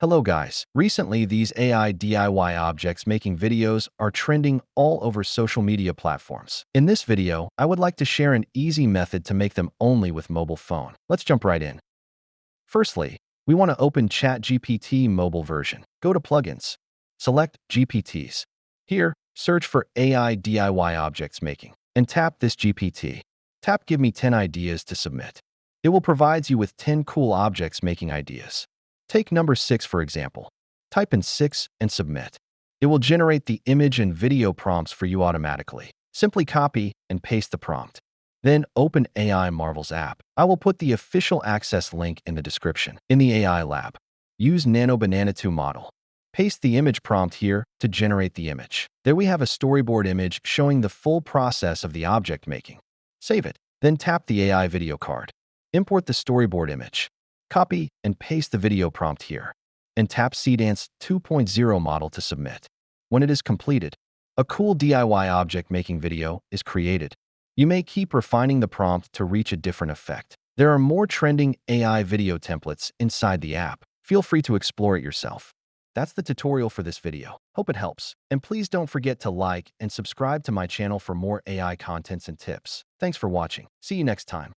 Hello guys. Recently, these AI DIY objects making videos are trending all over social media platforms. In this video, I would like to share an easy method to make them only with mobile phone. Let's jump right in. Firstly, we want to open ChatGPT mobile version. Go to Plugins. Select GPTs. Here, search for AI DIY objects making and tap this GPT. Tap Give me 10 ideas to submit. It will provide you with 10 cool objects making ideas. Take number 6 for example. Type in 6 and submit. It will generate the image and video prompts for you automatically. Simply copy and paste the prompt. Then open AI Marvel's app. I will put the official access link in the description. In the AI lab, use Nano Banana 2 model. Paste the image prompt here to generate the image. There we have a storyboard image showing the full process of the object making. Save it. Then tap the AI video card. Import the storyboard image. Copy and paste the video prompt here, and tap Cdance 2.0 model to submit. When it is completed, a cool DIY object making video is created. You may keep refining the prompt to reach a different effect. There are more trending AI video templates inside the app. Feel free to explore it yourself. That's the tutorial for this video. Hope it helps. And please don't forget to like and subscribe to my channel for more AI contents and tips. Thanks for watching. See you next time.